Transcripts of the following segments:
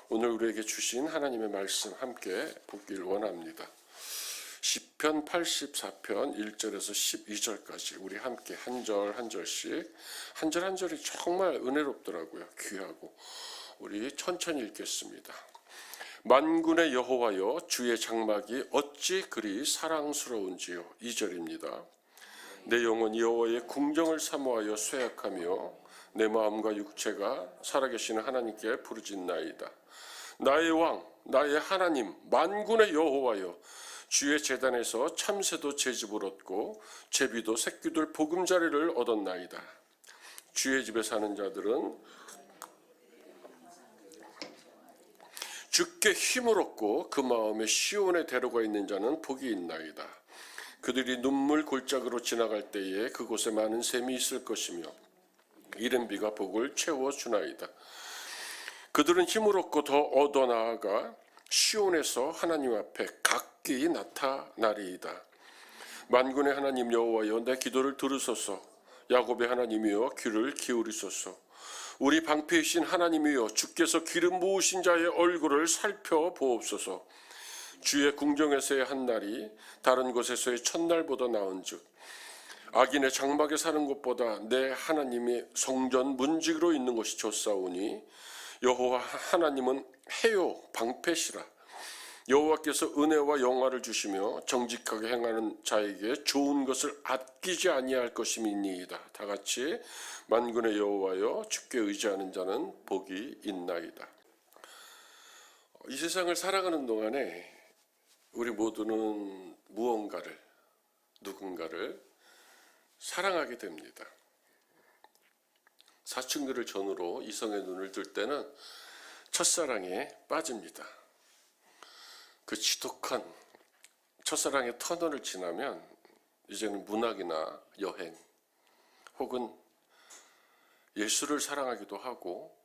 오늘 우리에게 주신 하나님의 말씀 함께 보길 원합니다. 시편 84편 1절에서 12절까지 우리 함께 한 절 한 절씩 한 절 한 절이 정말 은혜롭더라고요. 귀하고 우리 천천히 읽겠습니다. 만군의 여호와여, 주의 장막이 어찌 그리 사랑스러운지요. 2절입니다. 내 영혼이 여호와의 궁정을 사모하여 쇠약하며 내 마음과 육체가 살아계시는 하나님께 부르짖나이다. 나의 왕, 나의 하나님, 만군의 여호와여, 주의 제단에서 참새도 제집을 얻고 제비도 새끼들 보금자리를 얻었나이다. 주의 집에 사는 자들은 주께 힘을 얻고 그 마음에 시온에 데려가 있는 자는 복이 있나이다. 그들이 눈물 골짜기로 지나갈 때에 그곳에 많은 샘이 있을 것이며 이른 비가 복을 채워주나이다. 그들은 힘을 얻고 더 얻어나아가 시온에서 하나님 앞에 각기 나타나리이다. 만군의 하나님 여호와여, 내 기도를 들으소서. 야곱의 하나님이여, 귀를 기울이소서. 우리 방패이신 하나님이여, 주께서 기름 부으신 자의 얼굴을 살펴보옵소서. 주의 궁정에서의 한 날이 다른 곳에서의 첫날보다 나은즉 악인의 장막에 사는 곳보다 내 하나님이 성전 문지기로 있는 곳이 좋사오니 여호와 하나님은 해요 방패시라. 여호와께서 은혜와 영화를 주시며 정직하게 행하는 자에게 좋은 것을 아끼지 아니할 것임이니이다. 다 같이 만군의 여호와여, 주께 의지하는 자는 복이 있나이다. 이 세상을 살아가는 동안에 우리 모두는 무언가를, 누군가를 사랑하게 됩니다. 사춘기를 전후로 이성의 눈을 뜰 때는 첫사랑에 빠집니다. 그 지독한 첫사랑의 터널을 지나면 이제는 문학이나 여행 혹은 예술을 사랑하기도 하고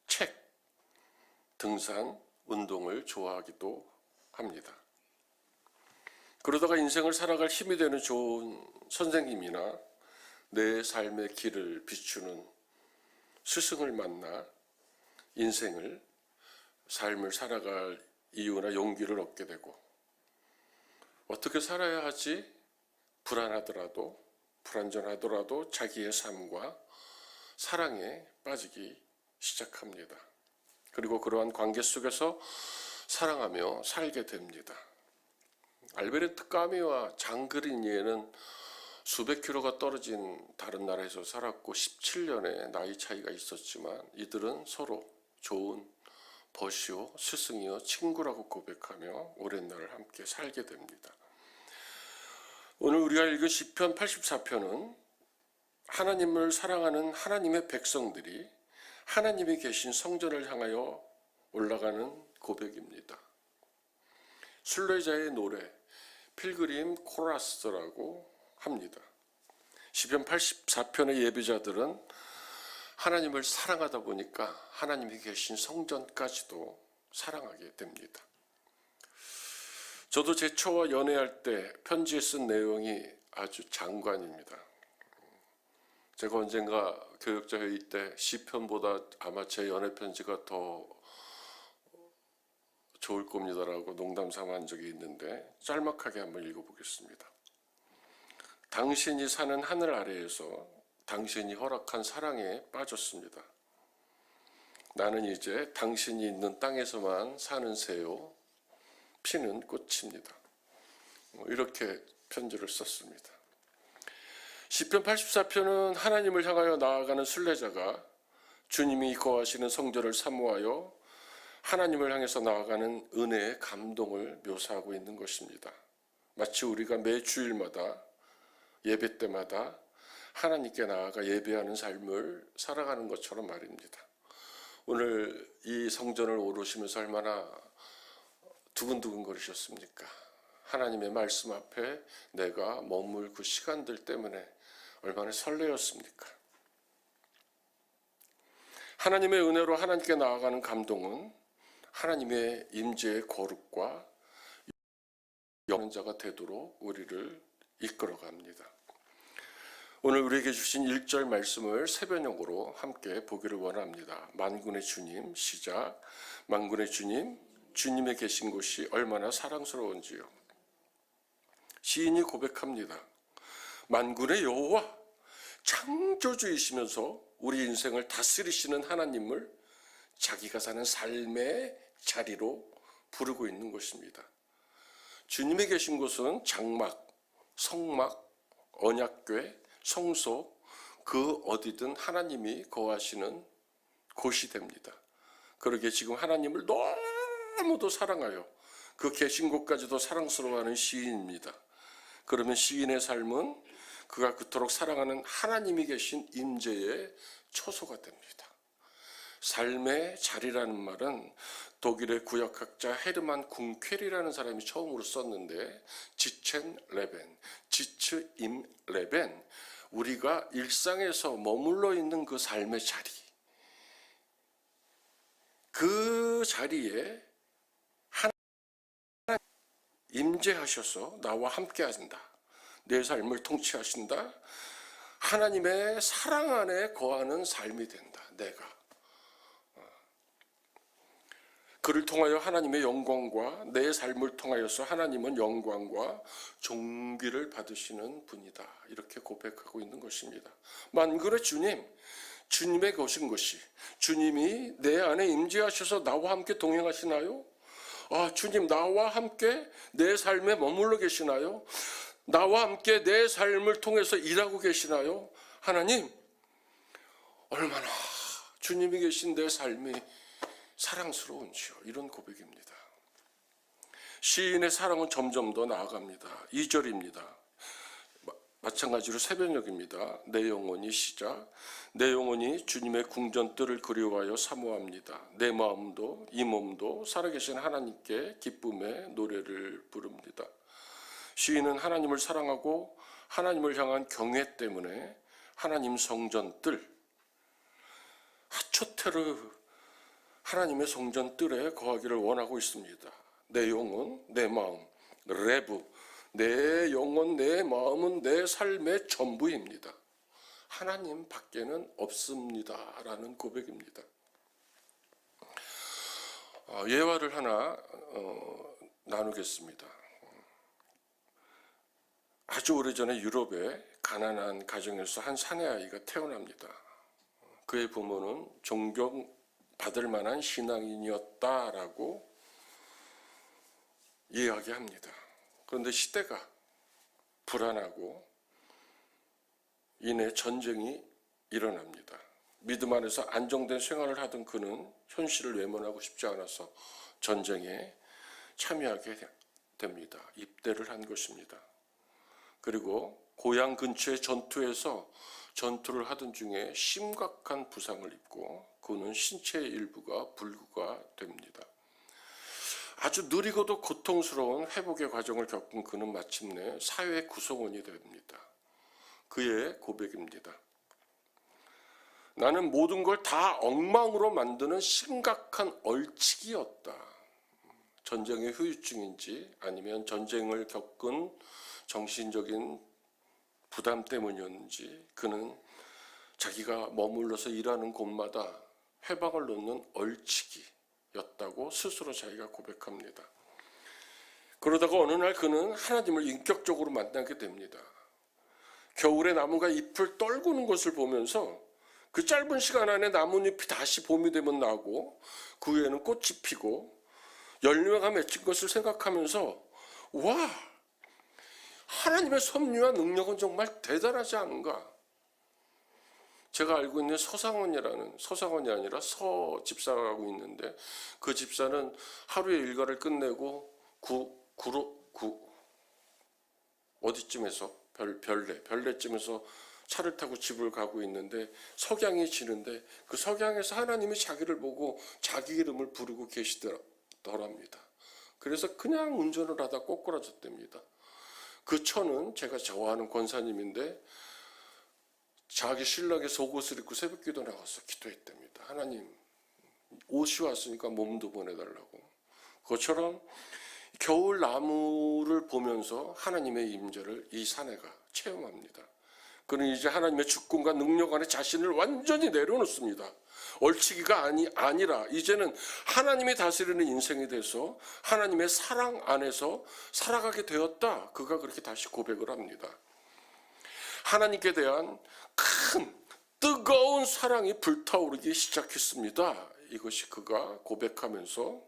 책, 등산, 운동을 좋아하기도 합니다. 그러다가 인생을 살아갈 힘이 되는 좋은 선생님이나 내 삶의 길을 비추는 스승을 만나 인생을, 삶을 살아갈 이유나 용기를 얻게 되고 어떻게 살아야 하지? 불안하더라도, 불안전하더라도 자기의 삶과 사랑에 빠지기 시작합니다. 그리고 그러한 관계 속에서 사랑하며 살게 됩니다. 알베르트 까미와 장 그리니에는 수백 킬로가 떨어진 다른 나라에서 살았고 17년의 나이 차이가 있었지만 이들은 서로 좋은 벗이요 스승이요 친구라고 고백하며 오랜 날을 함께 살게 됩니다. 오늘 우리가 읽은 시편 84편은 하나님을 사랑하는 하나님의 백성들이 하나님이 계신 성전을 향하여 올라가는 고백입니다. 순례자의 노래, 필그림 코러스라고 합니다. 시편 84편의 예배자들은 하나님을 사랑하다 보니까 하나님이 계신 성전까지도 사랑하게 됩니다. 저도 제 처와 연애할 때 편지에 쓴 내용이 아주 장관입니다. 제가 언젠가 교역자 회의 때 시편보다 아마 제 연애 편지가 더 좋을 겁니다라고 농담삼아 한 적이 있는데 짤막하게 한번 읽어보겠습니다. 당신이 사는 하늘 아래에서 당신이 허락한 사랑에 빠졌습니다. 나는 이제 당신이 있는 땅에서만 사는 새요, 피는 꽃입니다. 이렇게 편지를 썼습니다. 시편 84편은 하나님을 향하여 나아가는 순례자가 주님이 거하시는 성전을 사모하여 하나님을 향해서 나아가는 은혜의 감동을 묘사하고 있는 것입니다. 마치 우리가 매 주일마다 예배 때마다 하나님께 나아가 예배하는 삶을 살아가는 것처럼 말입니다. 오늘 이 성전을 오르시면서 얼마나 두근두근 거리셨습니까? 하나님의 말씀 앞에 내가 머물 그 시간들 때문에 얼마나 설레었습니까? 하나님의 은혜로 하나님께 나아가는 감동은 하나님의 임재의 거룩과 영원한 자가 되도록 우리를 이끌어갑니다. 오늘 우리에게 주신 1절 말씀을 세변형으로 함께 보기를 원합니다. 만군의 주님, 시작. 만군의 주님, 주님의 계신 곳이 얼마나 사랑스러운지요. 시인이 고백합니다. 만군의 여호와, 창조주이시면서 우리 인생을 다스리시는 하나님을 자기가 사는 삶의 자리로 부르고 있는 것입니다. 주님이 계신 곳은 장막, 성막, 언약궤, 성소, 그 어디든 하나님이 거하시는 곳이 됩니다. 그러기에 지금 하나님을 너무도 사랑하여 그 계신 곳까지도 사랑스러워하는 시인입니다. 그러면 시인의 삶은 그가 그토록 사랑하는 하나님이 계신 임재의 초소가 됩니다. 삶의 자리라는 말은 독일의 구역학자 헤르만 궁켈이라는 사람이 처음으로 썼는데 지첸 레벤, 지츠 임 레벤, 우리가 일상에서 머물러 있는 그 삶의 자리, 그 자리에 하나님 임재하셔서 나와 함께 하신다. 내 삶을 통치하신다. 하나님의 사랑 안에 거하는 삶이 된다. 내가 그를 통하여 하나님의 영광과 내 삶을 통하여서 하나님은 영광과 존귀를 받으시는 분이다. 이렇게 고백하고 있는 것입니다. 만군의 주님, 주님의 거신 것이 주님이 내 안에 임재하셔서 나와 함께 동행하시나요? 주님 나와 함께 내 삶에 머물러 계시나요? 나와 함께 내 삶을 통해서 일하고 계시나요? 하나님, 얼마나 주님이 계신 내 삶이 사랑스러운지요. 이런 고백입니다. 시인의 사랑은 점점 더 나아갑니다. 2절입니다. 마찬가지로 새벽녘입니다. 내 영혼이 시작. 내 영혼이 주님의 궁전뜰을 그리워하여 사모합니다. 내 마음도 이 몸도 살아계신 하나님께 기쁨의 노래를 부릅니다. 시인은 하나님을 사랑하고 하나님을 향한 경외 때문에 하나님 성전뜰, 하초테르 하나님의 성전뜰에 거하기를 원하고 있습니다. 내 영혼, 내 마음, 레브, 내 영혼, 내 마음은 내 삶의 전부입니다. 하나님 밖에는 없습니다. 라는 고백입니다. 예화를 하나 나누겠습니다. 아주 오래전에 유럽의 가난한 가정에서 한 사내 아이가 태어납니다. 그의 부모는 존경받을 만한 신앙인이었다라고 이야기합니다. 그런데 시대가 불안하고 이내 전쟁이 일어납니다. 믿음 안에서 안정된 생활을 하던 그는 현실을 외면하고 싶지 않아서 전쟁에 참여하게 됩니다. 입대를 한 것입니다. 그리고 고향 근처의 전투에서 전투를 하던 중에 심각한 부상을 입고 그는 신체의 일부가 불구가 됩니다. 아주 느리고도 고통스러운 회복의 과정을 겪은 그는 마침내 사회 구성원이 됩니다. 그의 고백입니다. 나는 모든 걸 다 엉망으로 만드는 심각한 얼치기였다. 전쟁의 후유증인지 아니면 전쟁을 겪은 정신적인 부담 때문이었는지 그는 자기가 머물러서 일하는 곳마다 회방을 놓는 얼치기였다고 스스로 자기가 고백합니다. 그러다가 어느 날 그는 하나님을 인격적으로 만나게 됩니다. 겨울에 나무가 잎을 떨구는 것을 보면서 그 짧은 시간 안에 나뭇잎이 다시 봄이 되면 나고 그 위에는 꽃이 피고 열매가 맺힌 것을 생각하면서 와, 하나님의 섭리와 능력은 정말 대단하지 않은가. 제가 알고 있는 서상원이 아니라 서 집사라고 있는데 그 집사는 하루의 일과를 끝내고 어디쯤에서 별내쯤에서 차를 타고 집을 가고 있는데 석양이 지는데 그 석양에서 하나님이 자기를 보고 자기 이름을 부르고 계시더랍니다. 그래서 그냥 운전을 하다 꼬꾸라졌답니다. 그 처는 제가 좋아하는 권사님인데 자기 신랑의 속옷을 입고 새벽기도 나가서 기도했답니다. 하나님, 옷이 왔으니까 몸도 보내달라고. 그것처럼 겨울 나무를 보면서 하나님의 임재를 이 사내가 체험합니다. 그는 이제 하나님의 주권과 능력 안에 자신을 완전히 내려놓습니다. 얽히기가 아니라 이제는 하나님이 다스리는 인생이 돼서 하나님의 사랑 안에서 살아가게 되었다. 그가 그렇게 다시 고백을 합니다. 하나님께 대한 큰 뜨거운 사랑이 불타오르기 시작했습니다. 이것이 그가 고백하면서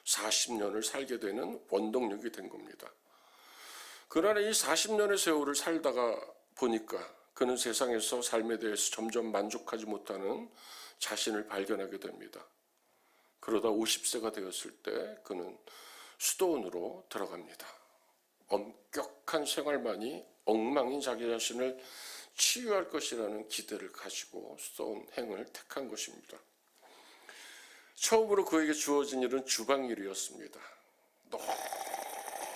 40년을 살게 되는 원동력이 된 겁니다. 그러나 이 40년의 세월을 살다가 보니까 그는 세상에서 삶에 대해서 점점 만족하지 못하는 자신을 발견하게 됩니다. 그러다 50세가 되었을 때 그는 수도원으로 들어갑니다. 엄격한 생활만이 엉망인 자기 자신을 치유할 것이라는 기대를 가지고 수도원 행을 택한 것입니다. 처음으로 그에게 주어진 일은 주방일이었습니다.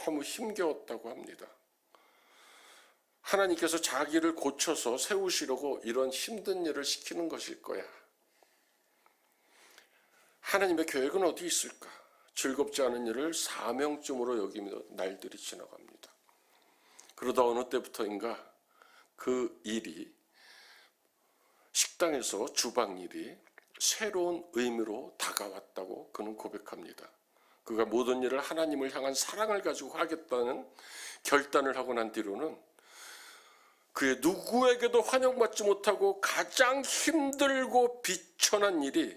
너무 힘겨웠다고 합니다. 하나님께서 자기를 고쳐서 세우시려고 이런 힘든 일을 시키는 것일 거야. 하나님의 계획은 어디 있을까? 즐겁지 않은 일을 사명쯤으로 여기며 날들이 지나갑니다. 그러다 어느 때부터인가 그 일이, 식당에서 주방 일이 새로운 의미로 다가왔다고 그는 고백합니다. 그가 모든 일을 하나님을 향한 사랑을 가지고 하겠다는 결단을 하고 난 뒤로는 그의 누구에게도 환영받지 못하고 가장 힘들고 비천한 일이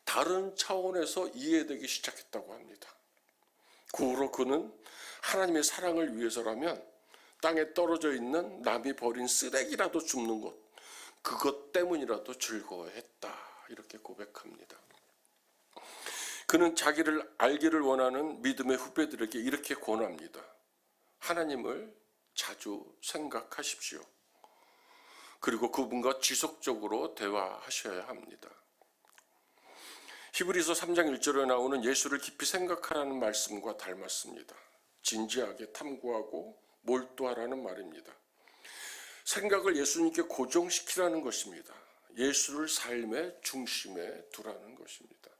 다른 차원에서 이해되기 시작했다고 합니다. 그 후로 그는 하나님의 사랑을 위해서라면 땅에 떨어져 있는 남이 버린 쓰레기라도 줍는 것, 그것 때문이라도 즐거워했다. 이렇게 고백합니다. 그는 자기를 알기를 원하는 믿음의 후배들에게 이렇게 권합니다. 하나님을 자주 생각하십시오. 그리고 그분과 지속적으로 대화하셔야 합니다. 히브리서 3장 1절에 나오는 예수를 깊이 생각하라는 말씀과 닮았습니다. 진지하게 탐구하고 몰두하라는 말입니다. 생각을 예수님께 고정시키라는 것입니다. 예수를 삶의 중심에 두라는 것입니다.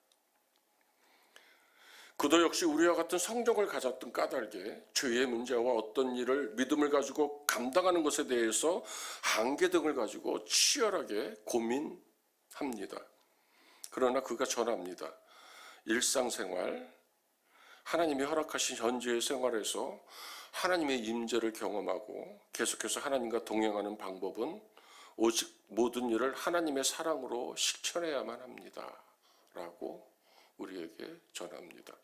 그도 역시 우리와 같은 성정을 가졌던 까닭에 죄의 문제와 어떤 일을 믿음을 가지고 감당하는 것에 대해서 한계 등을 가지고 치열하게 고민합니다. 그러나 그가 전합니다. 일상생활, 하나님이 허락하신 현재의 생활에서 하나님의 임재를 경험하고 계속해서 하나님과 동행하는 방법은 오직 모든 일을 하나님의 사랑으로 실천해야만 합니다. 라고 우리에게 전합니다.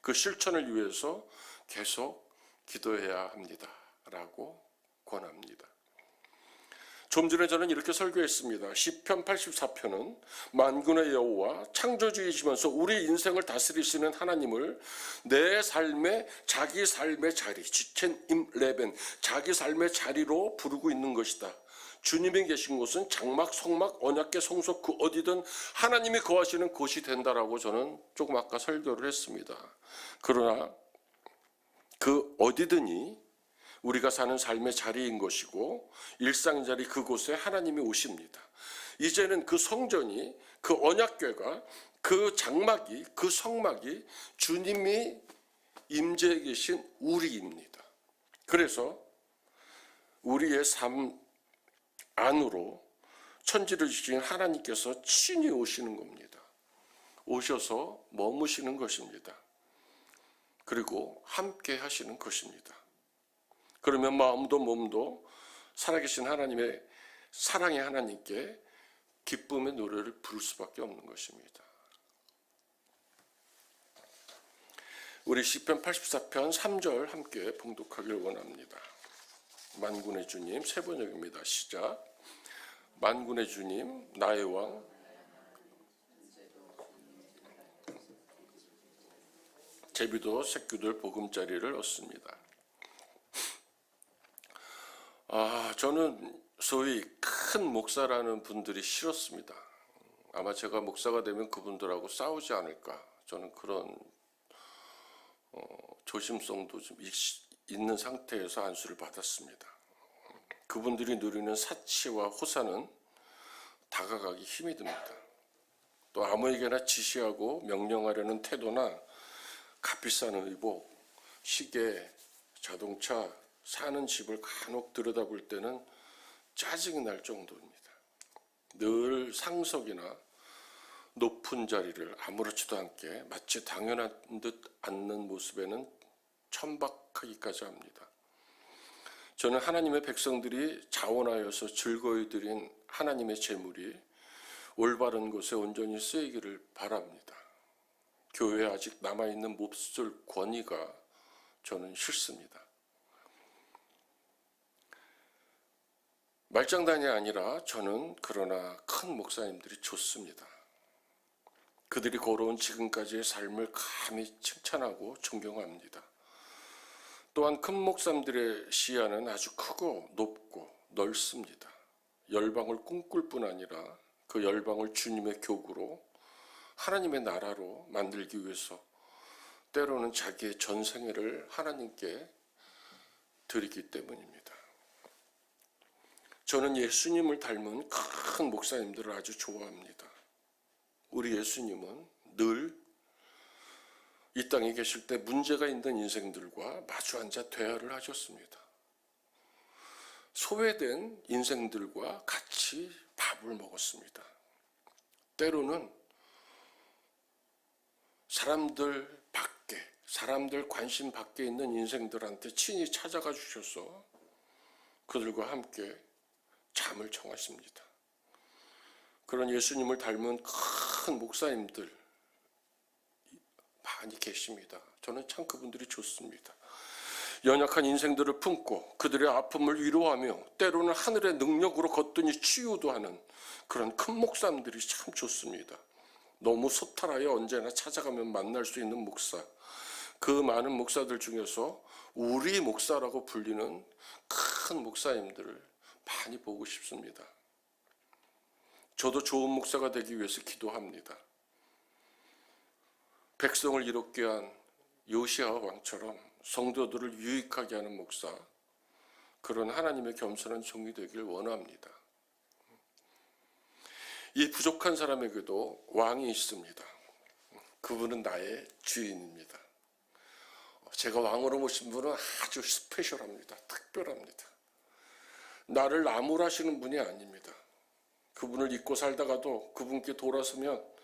그 실천을 위해서 계속 기도해야 합니다. 라고 권합니다. 좀 전에 저는 이렇게 설교했습니다. 시편 84편은 만군의 여호와 창조주이시면서 우리 인생을 다스리시는 하나님을 내 삶의 자기 삶의 자리, 지첸 임 레벤, 자기 삶의 자리로 부르고 있는 것이다. 주님이 계신 곳은 장막, 성막, 언약궤, 성소 그 어디든 하나님이 거하시는 곳이 된다라고 저는 조금 아까 설교를 했습니다. 그러나 그 어디든이 우리가 사는 삶의 자리인 것이고 일상의 자리 그곳에 하나님이 오십니다. 이제는 그 성전이, 그 언약궤가, 그 장막이, 그 성막이 주님이 임재해 계신 우리입니다. 그래서 우리의 삶 안으로 천지를 지으신 하나님께서 친히 오시는 겁니다. 오셔서 머무시는 것입니다. 그리고 함께 하시는 것입니다. 그러면 마음도 몸도 살아계신 하나님의 사랑의 하나님께 기쁨의 노래를 부를 수밖에 없는 것입니다. 우리 시편 84편 3절 함께 봉독하길 원합니다. 만군의 주님, 세 번역입니다. 시작. 만군의 주님, 나의 왕, 제비도 새끼들 보금자리를 얻습니다. 저는 소위 큰 목사라는 분들이 싫었습니다. 아마 제가 목사가 되면 그분들하고 싸우지 않을까. 저는 그런 조심성도 좀 있는 상태에서 안수를 받았습니다. 그분들이 누리는 사치와 호사는 다가가기 힘이 듭니다. 또 아무에게나 지시하고 명령하려는 태도나 값비싼 의복, 시계, 자동차, 사는 집을 간혹 들여다볼 때는 짜증이 날 정도입니다. 늘 상석이나 높은 자리를 아무렇지도 않게 마치 당연한 듯 앉는 모습에는 천박하기까지 합니다. 저는 하나님의 백성들이 자원하여서 즐거이 드린 하나님의 재물이 올바른 곳에 온전히 쓰이기를 바랍니다. 교회에 아직 남아있는 몹쓸 권위가 저는 싫습니다. 말장난이 아니라 저는 그러나 큰 목사님들이 좋습니다. 그들이 걸어온 지금까지의 삶을 감히 칭찬하고 존경합니다. 또한 큰 목사님들의 시야는 아주 크고 높고 넓습니다. 열방을 꿈꿀 뿐 아니라 그 열방을 주님의 교구로 하나님의 나라로 만들기 위해서 때로는 자기의 전생애를 하나님께 드리기 때문입니다. 저는 예수님을 닮은 큰 목사님들을 아주 좋아합니다. 우리 예수님은 늘 이 땅에 계실 때 문제가 있는 인생들과 마주 앉아 대화를 하셨습니다. 소외된 인생들과 같이 밥을 먹었습니다. 때로는 사람들 밖에, 사람들 관심 밖에 있는 인생들한테 친히 찾아가 주셔서 그들과 함께 잠을 청하십니다. 그런 예수님을 닮은 큰 목사님들 많이 계십니다. 저는 참 그분들이 좋습니다. 연약한 인생들을 품고 그들의 아픔을 위로하며 때로는 하늘의 능력으로 거뜬히 치유도 하는 그런 큰 목사님들이 참 좋습니다. 너무 소탈하여 언제나 찾아가면 만날 수 있는 목사, 그 많은 목사들 중에서 우리 목사라고 불리는 큰 목사님들을 많이 보고 싶습니다. 저도 좋은 목사가 되기 위해서 기도합니다. 백성을 이롭게 한 요시아 왕처럼 성도들을 유익하게 하는 목사, 그런 하나님의 겸손한 종이 되길 원합니다. 이 부족한 사람에게도 왕이 있습니다. 그분은 나의 주인입니다. 제가 왕으로 모신 분은 아주 스페셜합니다. 특별합니다. 나를 나무라시는 분이 아닙니다. 그분을 잊고 살다가도 그분께 돌아서면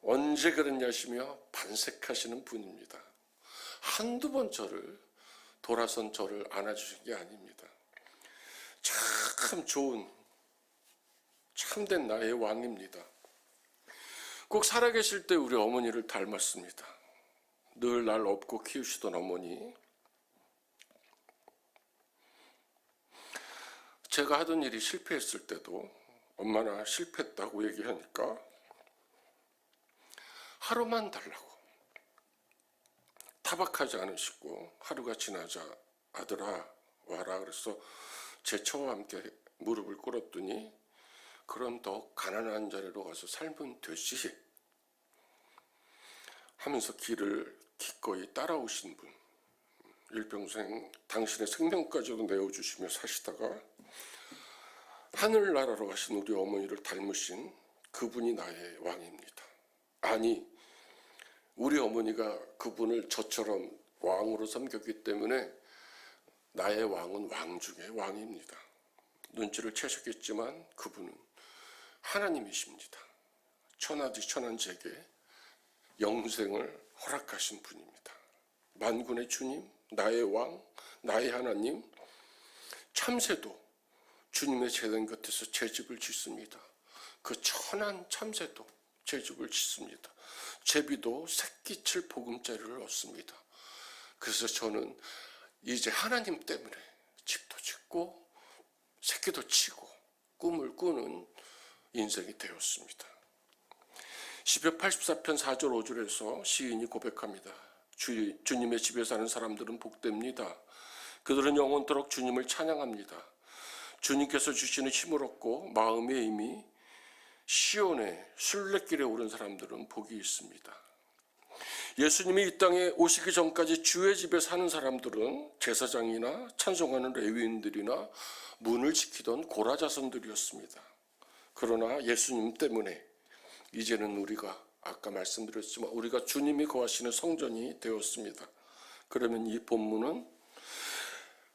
언제 그랬냐시며 반색하시는 분입니다. 한두 번 돌아선 저를 안아주신 게 아닙니다. 참 좋은 참된 나의 왕입니다. 꼭 살아계실 때 우리 어머니를 닮았습니다. 늘 날 업고 키우시던 어머니. 제가 하던 일이 실패했을 때도 엄마나 실패했다고 얘기하니까 하루만 달라고 타박하지 않으시고 하루가 지나자 아들아 와라 그래서 제 처와 함께 무릎을 꿇었더니 그럼 더 가난한 자리로 가서 살면 되지 하면서 길을 기꺼이 따라오신 분, 일평생 당신의 생명까지도 내어주시며 사시다가 하늘나라로 가신 우리 어머니를 닮으신 그분이 나의 왕입니다. 아니, 우리 어머니가 그분을 저처럼 왕으로 섬겼기 때문에 나의 왕은 왕 중에 왕입니다. 눈치를 채셨겠지만 그분은 하나님이십니다. 천하디 천한 제게 영생을 허락하신 분입니다. 만군의 주님, 나의 왕, 나의 하나님. 참새도 주님의 제단 곁에서 제 집을 짓습니다. 그 천한 참새도 제 집을 짓습니다. 제비도 새끼칠 보금자리를 얻습니다. 그래서 저는 이제 하나님 때문에 집도 짓고 새끼도 치고 꿈을 꾸는 인생이 되었습니다. 시편 84편 4절 5절에서 시인이 고백합니다. 주님의 집에 사는 사람들은 복됩니다. 그들은 영원토록 주님을 찬양합니다. 주님께서 주시는 힘을 얻고 마음의 힘이 시온의 순례길에 오른 사람들은 복이 있습니다. 예수님이 이 땅에 오시기 전까지 주의 집에 사는 사람들은 제사장이나 찬송하는 레위인들이나 문을 지키던 고라자손들이었습니다. 그러나 예수님 때문에 이제는 우리가 아까 말씀드렸지만 우리가 주님이 거하시는 성전이 되었습니다. 그러면 이 본문은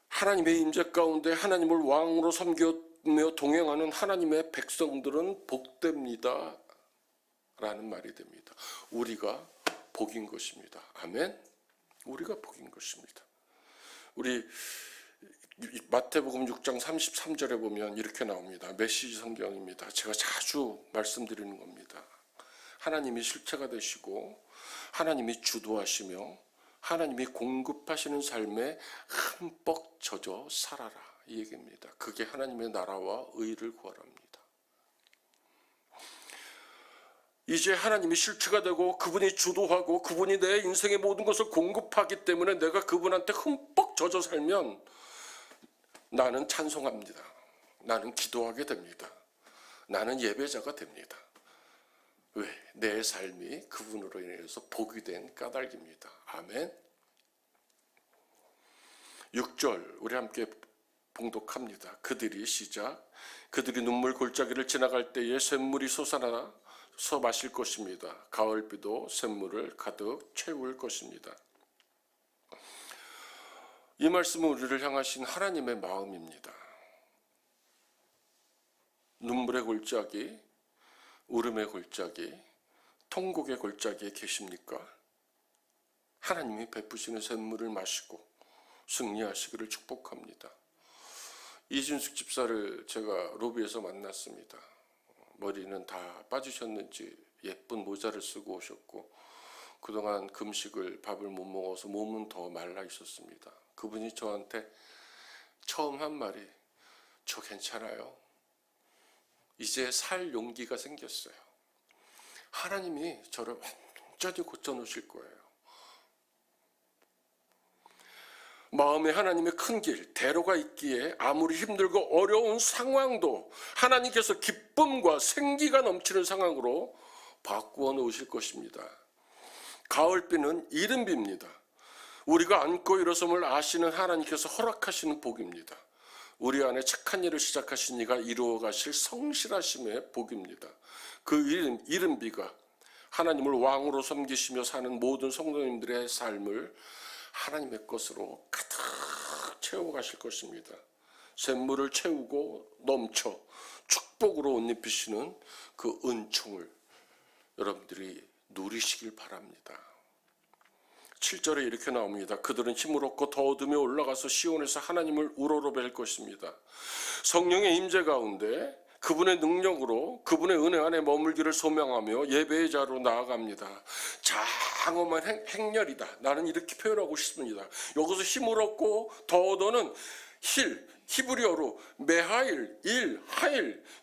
하나님의 임재 가운데 하나님을 왕으로 섬겨 걸으며 동행하는 하나님의 백성들은 복됩니다 라는 말이 됩니다. 우리가 복인 것입니다. 아멘. 우리가 복인 것입니다. 우리 마태복음 6장 33절에 보면 이렇게 나옵니다. 메시지 성경입니다. 제가 자주 말씀드리는 겁니다. 하나님이 실체가 되시고 하나님이 주도하시며 하나님이 공급하시는 삶에 흠뻑 젖어 살아라, 이 얘기입니다. 그게 하나님의 나라와 의를 구하랍니다. 이제 하나님이 실체가 되고 그분이 주도하고 그분이 내 인생의 모든 것을 공급하기 때문에 내가 그분한테 흠뻑 젖어 살면 나는 찬송합니다. 나는 기도하게 됩니다. 나는 예배자가 됩니다. 왜? 내 삶이 그분으로 인해서 복이 된 까닭입니다. 아멘. 6절 우리 함께 봉독합니다. 그들이 시작. 그들이 눈물 골짜기를 지나갈 때에 샘물이 솟아나서 마실 것입니다. 가을비도 샘물을 가득 채울 것입니다. 이 말씀은 우리를 향하신 하나님의 마음입니다. 눈물의 골짜기, 울음의 골짜기, 통곡의 골짜기에 계십니까? 하나님이 베푸시는 샘물을 마시고 승리하시기를 축복합니다. 이진숙 집사를 제가 로비에서 만났습니다. 머리는 다 빠지셨는지 예쁜 모자를 쓰고 오셨고 그동안 금식을 밥을 못 먹어서 몸은 더 말라 있었습니다. 그분이 저한테 처음 한 말이 저 괜찮아요. 이제 살 용기가 생겼어요. 하나님이 저를 완전히 고쳐놓으실 거예요. 마음에 하나님의 큰 길, 대로가 있기에 아무리 힘들고 어려운 상황도 하나님께서 기쁨과 생기가 넘치는 상황으로 바꾸어 놓으실 것입니다. 가을비는 이른비입니다. 우리가 앉고 일어섬을 아시는 하나님께서 허락하시는 복입니다. 우리 안에 착한 일을 시작하신 이가 이루어 가실 성실하심의 복입니다. 그 이른비가 하나님을 왕으로 섬기시며 사는 모든 성도님들의 삶을 하나님의 것으로 가득 채워가실 것입니다. 샘물을 채우고 넘쳐 축복으로 옷 입히시는 그 은총을 여러분들이 누리시길 바랍니다. 7절에 이렇게 나옵니다. 그들은 힘을 얻고 더 얻으며 올라가서 시온에서 하나님을 우러러 뵐 것입니다. 성령의 임재 가운데 그분의 능력으로 그분의 은혜 안에 머물기를 소명하며 예배의 자로 나아갑니다. 장엄한 행렬이다. 나는 이렇게 표현하고 싶습니다. 여기서 힘을 얻고 더 얻어는 히브리어로 메하일, 하일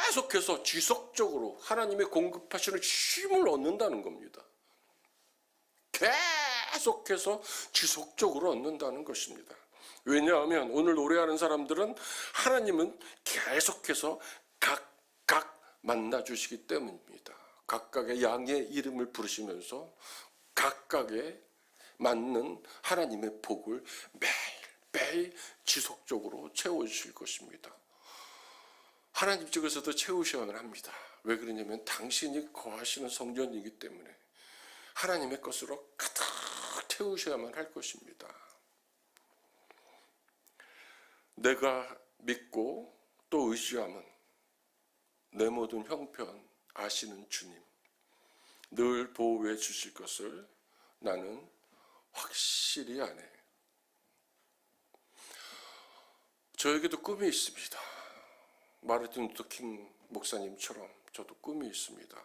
계속해서 지속적으로 하나님의 공급하시는 힘을 얻는다는 겁니다. 계속해서 지속적으로 얻는다는 것입니다. 왜냐하면 오늘 노래하는 사람들은 하나님은 계속해서 각각 만나주시기 때문입니다. 각각의 양의 이름을 부르시면서 각각의 맞는 하나님의 복을 매일매일 지속적으로 채워주실 것입니다. 하나님 쪽에서도 채우셔야만 합니다. 왜 그러냐면 당신이 거하시는 성전이기 때문에 하나님의 것으로 가득 채우셔야만 할 것입니다. 내가 믿고 또 의지함은 내 모든 형편 아시는 주님 늘 보호해 주실 것을 나는 확실히 아네. 저에게도 꿈이 있습니다. 마르틴 루터 킹 목사님처럼 저도 꿈이 있습니다.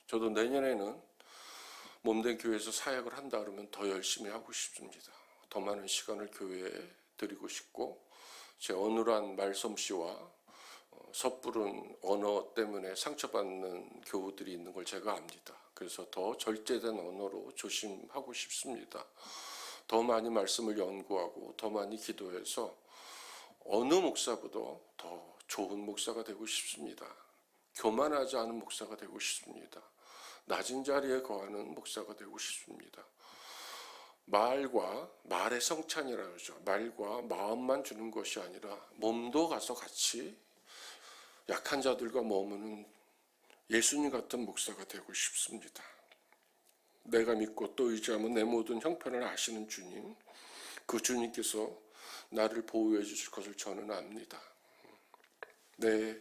저도 내년에는 몸된 교회에서 사역을 한다 그러면 더 열심히 하고 싶습니다. 더 많은 시간을 교회에 드리고 싶고 제 어눌한 말솜씨와 섣부른 언어 때문에 상처받는 교우들이 있는 걸 제가 압니다. 그래서 더 절제된 언어로 조심하고 싶습니다. 더 많이 말씀을 연구하고 더 많이 기도해서 어느 목사보다 더 좋은 목사가 되고 싶습니다. 교만하지 않은 목사가 되고 싶습니다. 낮은 자리에 거하는 목사가 되고 싶습니다. 말의 성찬이라 그러죠. 말과 마음만 주는 것이 아니라 몸도 가서 같이 약한 자들과 머무는 예수님 같은 목사가 되고 싶습니다. 내가 믿고 또 의지하면 내 모든 형편을 아시는 주님, 그 주님께서 나를 보호해 주실 것을 저는 압니다. 내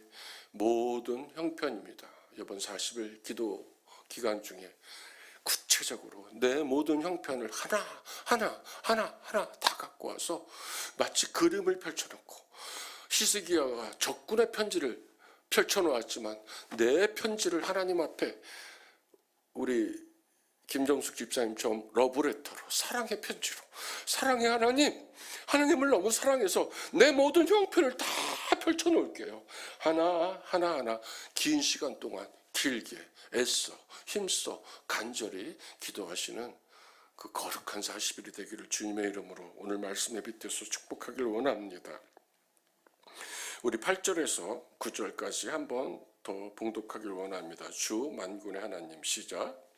모든 형편입니다. 이번 40일 기도 기간 중에 구체적으로 내 모든 형편을 하나 다 갖고 와서 마치 그림을 펼쳐놓고, 히스기야가 적군의 편지를 펼쳐놓았지만 내 편지를 하나님 앞에 우리 김정숙 집사님처럼 러브레터로, 사랑의 편지로, 사랑의 하나님을 너무 사랑해서 내 모든 형편을 다 펼쳐놓을게요. 하나 긴 시간 동안 길게 애써 힘써 간절히 기도하시는 그 거룩한 40일이 되기를 주님의 이름으로 오늘 말씀에 빗대서 축복하길 원합니다. 우리 8절에서 9절까지 한번 더 봉독하길 원합니다. 주 만군의 하나님, 시작.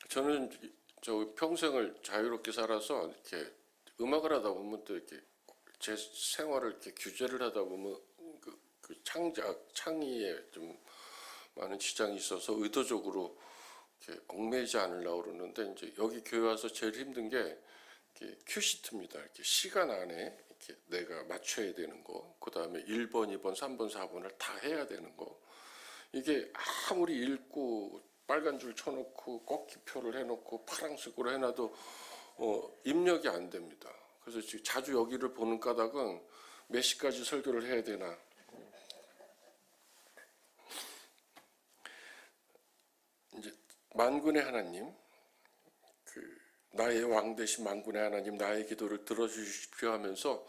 저는 평생을 자유롭게 살아서 이렇게 음악을 하다 보면 또 이렇게 제 생활을 이렇게 규제를 하다 보면 그 창의에 좀 많은 지장이 있어서 의도적으로 이렇게 얽매이지 않으려고 그러는데, 이제 여기 교회 와서 제일 힘든 게 이렇게 큐시트입니다. 이렇게 시간 안에 이렇게 내가 맞춰야 되는 거, 그 다음에 1번, 2번, 3번, 4번을 다 해야 되는 거. 이게 아무리 읽고 빨간 줄 쳐놓고 꺾기표를 해놓고 파란색으로 해놔도 입력이 안 됩니다. 그래서 지금 자주 여기를 보는 까닭은 몇 시까지 설교를 해야 되나. 이제 만군의 하나님, 나의 왕 되신 만군의 하나님, 나의 기도를 들어주십시오 하면서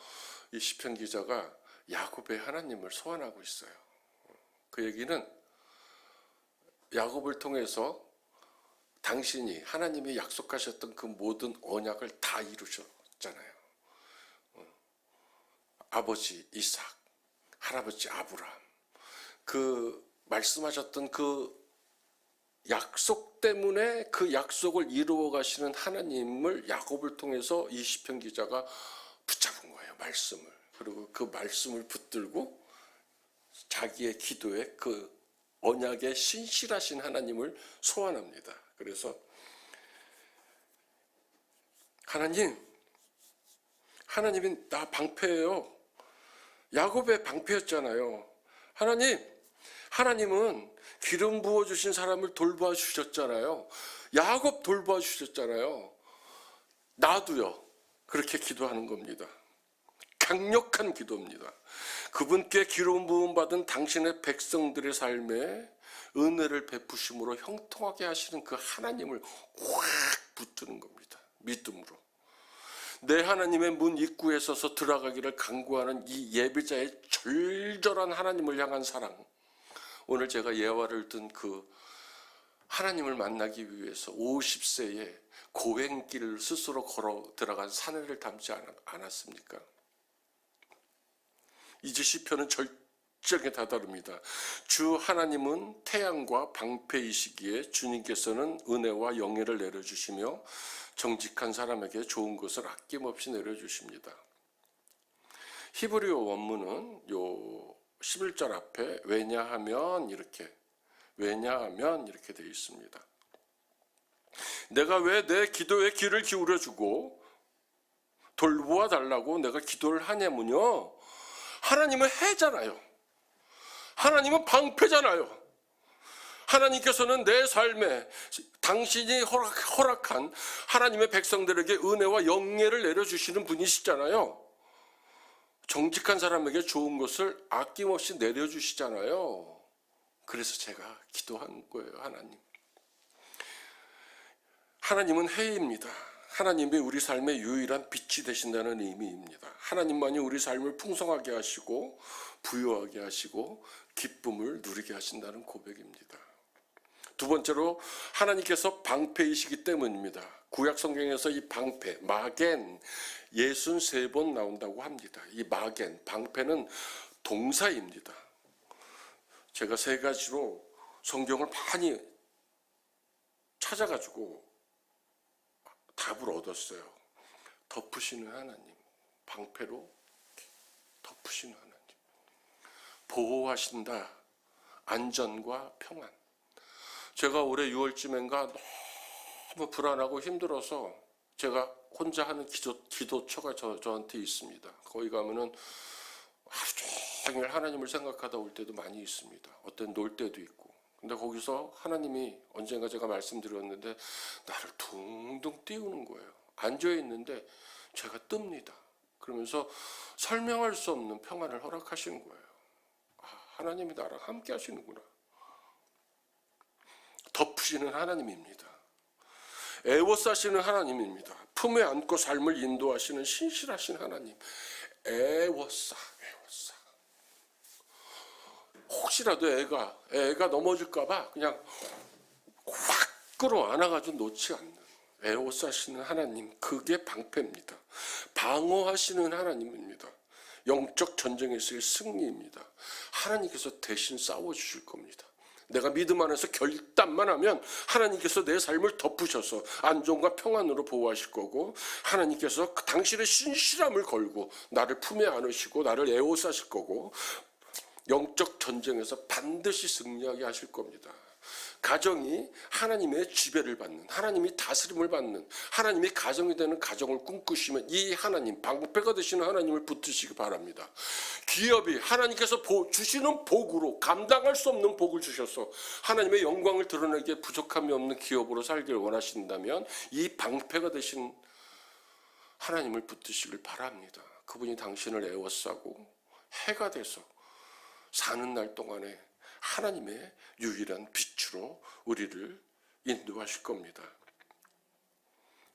이 시편 기자가 야곱의 하나님을 소환하고 있어요. 그 얘기는 야곱을 통해서 당신이 하나님이 약속하셨던 그 모든 언약을 다 이루셨잖아요. 아버지 이삭, 할아버지 아브라함, 그 말씀하셨던 그 약속 때문에 그 약속을 이루어 가시는 하나님을 야곱을 통해서 이 시편 기자가 붙잡은 거예요, 말씀을. 그리고 그 말씀을 붙들고 자기의 기도에 그 언약에 신실하신 하나님을 소환합니다. 그래서 하나님이 나 방패예요. 야곱의 방패였잖아요. 하나님은 기름 부어주신 사람을 돌봐주셨잖아요. 야곱 돌봐주셨잖아요. 나도요. 그렇게 기도하는 겁니다. 강력한 기도입니다. 그분께 기름 부음 받은 당신의 백성들의 삶에 은혜를 베푸심으로 형통하게 하시는 그 하나님을 확 붙드는 겁니다. 믿음으로. 내 하나님의 문 입구에 서서 들어가기를 간구하는 이 예배자의 절절한 하나님을 향한 사랑. 오늘 제가 예화를 든 그 하나님을 만나기 위해서 50세에 고행길을 스스로 걸어 들어간 사내를 닮지 않았습니까? 이제 시편은 절정에 다다릅니다. 주 하나님은 태양과 방패이시기에 주님께서는 은혜와 영예를 내려주시며 정직한 사람에게 좋은 것을 아낌없이 내려주십니다. 히브리어 원문은 요 11절 앞에 왜냐하면 이렇게 되어 있습니다. 내가 왜 내 기도에 귀를 기울여주고 돌보아 달라고 내가 기도를 하냐면요, 하나님은 해잖아요. 하나님은 방패잖아요. 하나님께서는 내 삶에 당신이 허락한 하나님의 백성들에게 은혜와 영예를 내려주시는 분이시잖아요. 정직한 사람에게 좋은 것을 아낌없이 내려주시잖아요. 그래서 제가 기도한 거예요. 하나님은 해입니다. 하나님이 우리 삶의 유일한 빛이 되신다는 의미입니다. 하나님만이 우리 삶을 풍성하게 하시고 부유하게 하시고 기쁨을 누리게 하신다는 고백입니다. 두 번째로 하나님께서 방패이시기 때문입니다. 구약 성경에서 이 방패, 마겐 63번 나온다고 합니다. 이 마겐, 방패는 동사입니다. 제가 3가지로 성경을 많이 찾아가지고 답을 얻었어요. 덮으시는 하나님, 방패로 덮으시는 하나님. 보호하신다. 안전과 평안. 제가 올해 6월쯤인가 너무 불안하고 힘들어서 제가 혼자 하는 기도처가 저한테 있습니다. 거기 가면은 하루 종일 하나님을 생각하다 올 때도 많이 있습니다. 어떤 놀 때도 있고. 근데 거기서 하나님이 언젠가 제가 말씀드렸는데 나를 둥둥 띄우는 거예요. 앉아있는데 제가 뜹니다. 그러면서 설명할 수 없는 평안을 허락하시는 거예요. 하나님이 나랑 함께 하시는구나. 덮으시는 하나님입니다. 애워싸시는 하나님입니다. 품에 안고 삶을 인도하시는 신실하신 하나님. 애워싸. 혹시라도 애가 넘어질까봐 그냥 확 끌어 안아가지고 놓지 않는 애워싸시는 하나님. 그게 방패입니다. 방어하시는 하나님입니다. 영적 전쟁에서의 승리입니다. 하나님께서 대신 싸워주실 겁니다. 내가 믿음 안에서 결단만 하면 하나님께서 내 삶을 덮으셔서 안전과 평안으로 보호하실 거고, 하나님께서 당신의 신실함을 걸고 나를 품에 안으시고 나를 애워싸실 거고, 영적 전쟁에서 반드시 승리하게 하실 겁니다. 가정이 하나님의 지배를 받는, 하나님이 다스림을 받는, 하나님이 가정이 되는 가정을 꿈꾸시면 이 하나님, 방패가 되시는 하나님을 붙드시기 바랍니다. 기업이 하나님께서 주시는 복으로 감당할 수 없는 복을 주셔서 하나님의 영광을 드러내기에 부족함이 없는 기업으로 살기를 원하신다면 이 방패가 되신 하나님을 붙드시길 바랍니다. 그분이 당신을 애워싸고 해가 돼서 사는 날 동안에 하나님의 유일한 빛으로 우리를 인도하실 겁니다.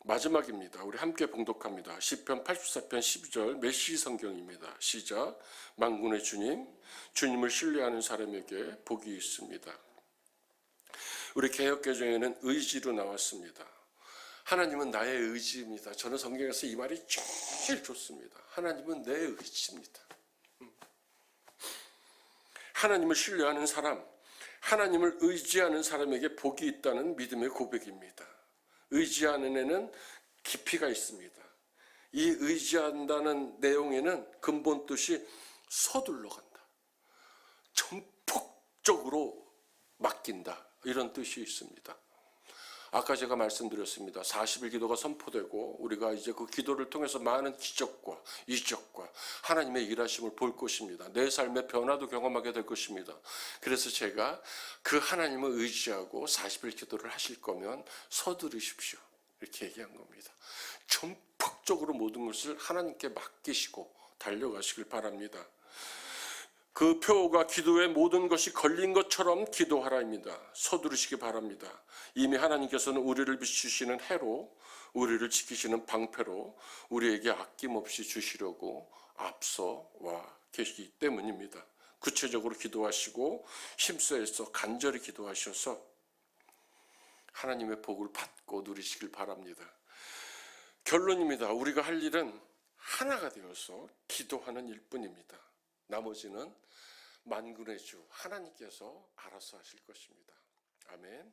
마지막입니다. 우리 함께 봉독합니다. 시편 84편 12절 메시지 성경입니다. 시작. 만군의 주님, 주님을 신뢰하는 사람에게 복이 있습니다. 우리 개역개정에는 의지로 나왔습니다. 하나님은 나의 의지입니다. 저는 성경에서 이 말이 제일 좋습니다. 하나님은 내 의지입니다. 하나님을 신뢰하는 사람, 하나님을 의지하는 사람에게 복이 있다는 믿음의 고백입니다. 의지하는 애는 깊이가 있습니다. 이 의지한다는 내용에는 근본 뜻이 서둘러 간다. 전폭적으로 맡긴다. 이런 뜻이 있습니다. 아까 제가 말씀드렸습니다. 40일 기도가 선포되고 우리가 이제 그 기도를 통해서 많은 기적과 이적과 하나님의 일하심을 볼 것입니다. 내 삶의 변화도 경험하게 될 것입니다. 그래서 제가 그 하나님을 의지하고 40일 기도를 하실 거면 서두르십시오. 이렇게 얘기한 겁니다. 전폭적으로 모든 것을 하나님께 맡기시고 달려가시길 바랍니다. 그 표가 기도에 모든 것이 걸린 것처럼 기도하라입니다. 서두르시기 바랍니다. 이미 하나님께서는 우리를 비추시는 해로, 우리를 지키시는 방패로 우리에게 아낌없이 주시려고 앞서와 계시기 때문입니다. 구체적으로 기도하시고 힘써서 간절히 기도하셔서 하나님의 복을 받고 누리시길 바랍니다. 결론입니다. 우리가 할 일은 하나가 되어서 기도하는 일뿐입니다. 나머지는 만군의 주 하나님께서 알아서 하실 것입니다. 아멘.